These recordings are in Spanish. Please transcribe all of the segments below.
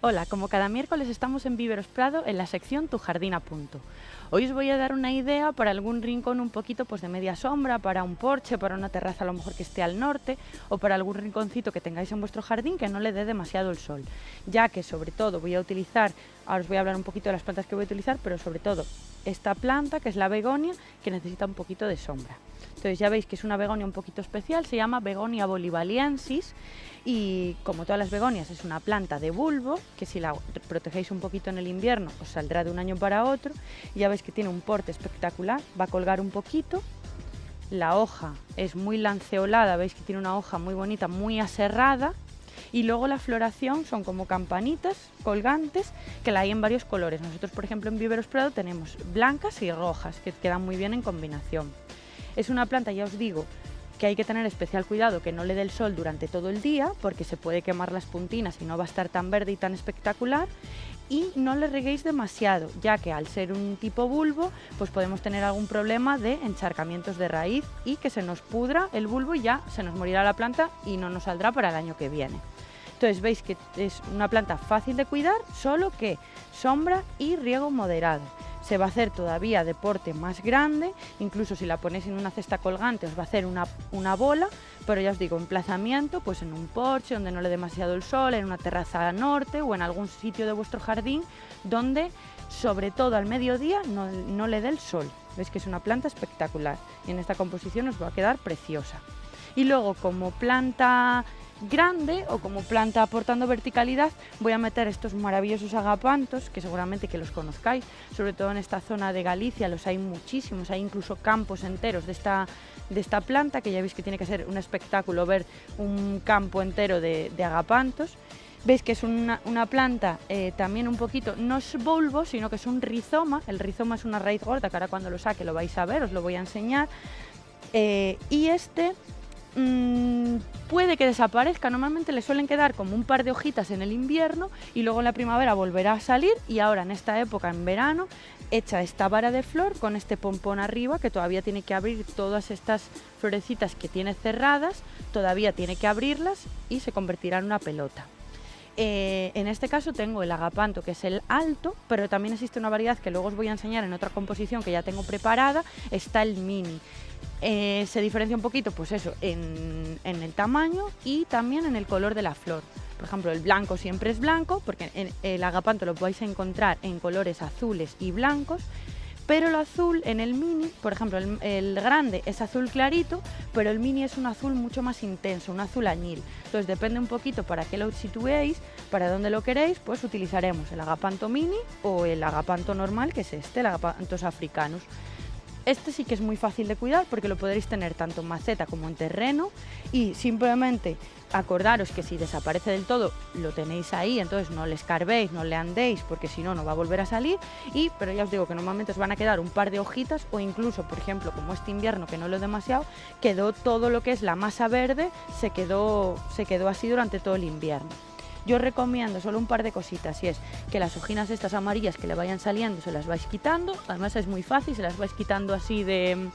Hola, como cada miércoles estamos en Viveros Prado en la sección Tu Jardín a Punto. Hoy os voy a dar una idea para algún rincón un poquito de media sombra, para un porche, para una terraza a lo mejor que esté al norte o para algún rinconcito que tengáis en vuestro jardín que no le dé demasiado el sol. Ya que sobre todo voy a utilizar, ahora os voy a hablar un poquito de las plantas que voy a utilizar, pero sobre todo esta planta que es la begonia que necesita un poquito de sombra. Entonces ya veis que es una begonia un poquito especial, se llama Begonia bolivaliensis y como todas las begonias es una planta de bulbo que si la protegéis un poquito en el invierno os saldrá de un año para otro. Ya veis que tiene un porte espectacular, va a colgar un poquito, la hoja es muy lanceolada, veis que tiene una hoja muy bonita, muy aserrada. Y luego la floración son como campanitas colgantes que la hay en varios colores. Nosotros, por ejemplo, en Viveros Prado tenemos blancas y rojas que quedan muy bien en combinación. Es una planta, ya os digo, que hay que tener especial cuidado que no le dé el sol durante todo el día porque se puede quemar las puntinas y no va a estar tan verde y tan espectacular. Y no le reguéis demasiado, ya que al ser un tipo bulbo, pues podemos tener algún problema de encharcamientos de raíz y que se nos pudra el bulbo y ya se nos morirá la planta y no nos saldrá para el año que viene. Entonces veis que es una planta fácil de cuidar, solo que sombra y riego moderado. Se va a hacer todavía de porte más grande, incluso si la ponéis en una cesta colgante os va a hacer una bola, pero ya os digo, emplazamiento pues en un porche donde no le dé demasiado el sol, en una terraza al norte o en algún sitio de vuestro jardín donde sobre todo al mediodía no le dé el sol. Veis que es una planta espectacular y en esta composición os va a quedar preciosa. Y luego como planta grande o como planta aportando verticalidad voy a meter estos maravillosos agapantos que seguramente que los conozcáis, sobre todo en esta zona de Galicia los hay muchísimos, hay incluso campos enteros de esta planta que ya veis que tiene que ser un espectáculo ver un campo entero de agapantos. Veis que es una planta también un poquito, no es bulbo, sino que es un rizoma. El rizoma es una raíz gorda que ahora cuando lo saque lo vais a ver, os lo voy a enseñar. Y puede que desaparezca, normalmente le suelen quedar como un par de hojitas en el invierno y luego en la primavera volverá a salir y ahora en esta época, en verano, echa esta vara de flor con este pompón arriba que todavía tiene que abrir todas estas florecitas que tiene cerradas, todavía tiene que abrirlas y se convertirá en una pelota. En este caso tengo el agapanto que es el alto, pero también existe una variedad que luego os voy a enseñar en otra composición que ya tengo preparada, está el mini. Se diferencia un poquito pues eso, en el tamaño y también en el color de la flor. Por ejemplo, el blanco siempre es blanco porque el agapanto lo vais a encontrar en colores azules y blancos, pero el azul en el mini, por ejemplo, el grande es azul clarito, pero el mini es un azul mucho más intenso, un azul añil. Entonces depende un poquito para qué lo situéis, para dónde lo queréis, pues utilizaremos el agapanto mini o el agapanto normal, que es el agapantos africanos. Este sí que es muy fácil de cuidar porque lo podréis tener tanto en maceta como en terreno y simplemente acordaros que si desaparece del todo lo tenéis ahí, entonces no le escarbéis, no le andéis porque si no, no va a volver a salir. Pero ya os digo que normalmente os van a quedar un par de hojitas o incluso, por ejemplo, como este invierno que no lo he demasiado, quedó todo lo que es la masa verde, se quedó así durante todo el invierno. Yo os recomiendo solo un par de cositas y es que las hojinas estas amarillas que le vayan saliendo se las vais quitando, además es muy fácil, se las vais quitando así le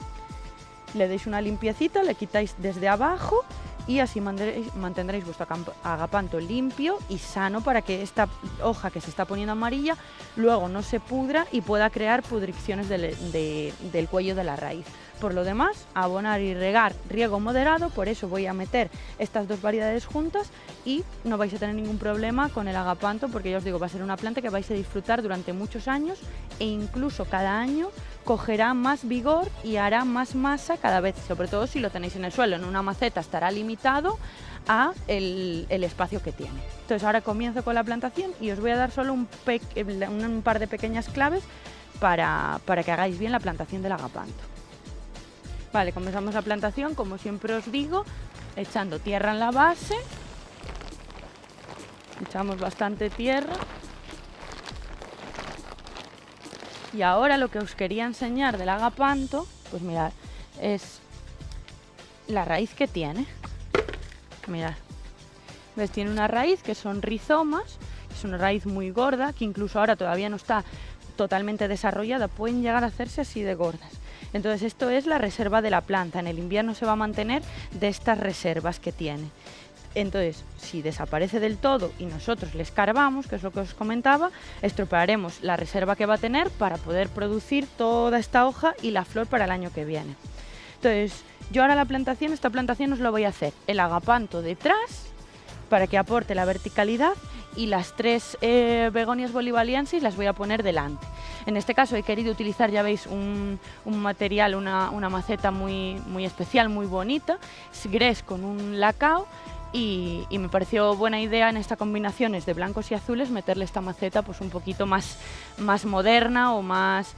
deis una limpiecita, le quitáis desde abajo y así mantendréis vuestro agapanto limpio y sano para que esta hoja que se está poniendo amarilla luego no se pudra y pueda crear pudricciones del cuello de la raíz. Por lo demás, abonar y regar, riego moderado, por eso voy a meter estas dos variedades juntas y no vais a tener ningún problema con el agapanto porque ya os digo, va a ser una planta que vais a disfrutar durante muchos años e incluso cada año cogerá más vigor y hará más masa cada vez, sobre todo si lo tenéis en el suelo, en una maceta estará limitado a el espacio que tiene. Entonces ahora comienzo con la plantación y os voy a dar solo un par de pequeñas claves para que hagáis bien la plantación del agapanto. Vale, comenzamos la plantación, como siempre os digo, echando tierra en la base, echamos bastante tierra. Y ahora lo que os quería enseñar del agapanto, pues mirad, es la raíz que tiene. Mirad, ¿ves? Tiene una raíz que son rizomas, es una raíz muy gorda, que incluso ahora todavía no está totalmente desarrollada, pueden llegar a hacerse así de gordas. Entonces esto es la reserva de la planta, en el invierno se va a mantener de estas reservas que tiene. Entonces, si desaparece del todo y nosotros le escarbamos, que es lo que os comentaba, estropearemos la reserva que va a tener para poder producir toda esta hoja y la flor para el año que viene. Entonces, yo ahora esta plantación os lo voy a hacer el agapanto detrás para que aporte la verticalidad y las 3 begonias bolivariensis las voy a poner delante. En este caso he querido utilizar, ya veis, un material, una maceta muy especial, muy bonita, grés con un lacao. Y me pareció buena idea en esta combinaciones de blancos y azules meterle esta maceta pues un poquito más moderna o más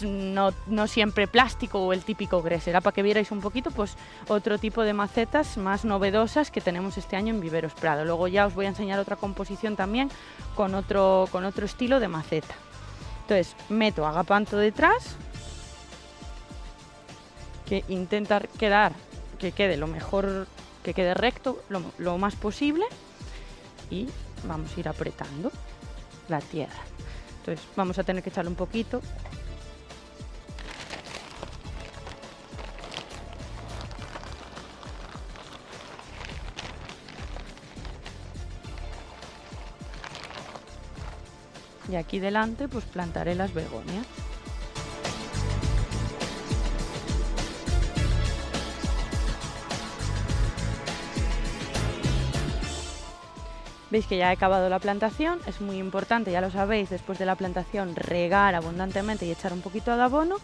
no siempre plástico o el típico grés. Era para que vierais un poquito pues otro tipo de macetas más novedosas que tenemos este año en Viveros Prado. Luego ya os voy a enseñar otra composición también con otro estilo de maceta. Entonces meto agapanto detrás, que intenta que quede lo mejor, que quede recto lo más posible, y vamos a ir apretando la tierra. Entonces vamos a tener que echarle un poquito. Y aquí delante pues plantaré las begonias. Veis que ya he acabado la plantación. Es muy importante, ya lo sabéis, después de la plantación regar abundantemente y echar un poquito de abono.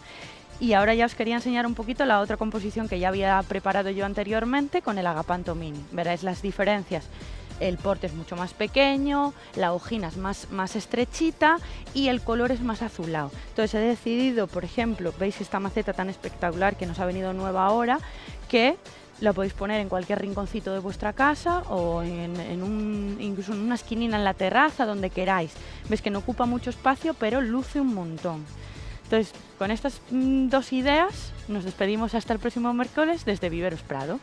Y ahora ya os quería enseñar un poquito la otra composición que ya había preparado yo anteriormente con el agapanto mini. Veréis las diferencias. El porte es mucho más pequeño, la hojina es más estrechita y el color es más azulado. Entonces he decidido, por ejemplo, veis esta maceta tan espectacular que nos ha venido nueva ahora, que la podéis poner en cualquier rinconcito de vuestra casa o incluso en una esquinina en la terraza, donde queráis. Veis que no ocupa mucho espacio, pero luce un montón. Entonces, con estas 2 ideas, nos despedimos hasta el próximo miércoles desde Viveros Prado.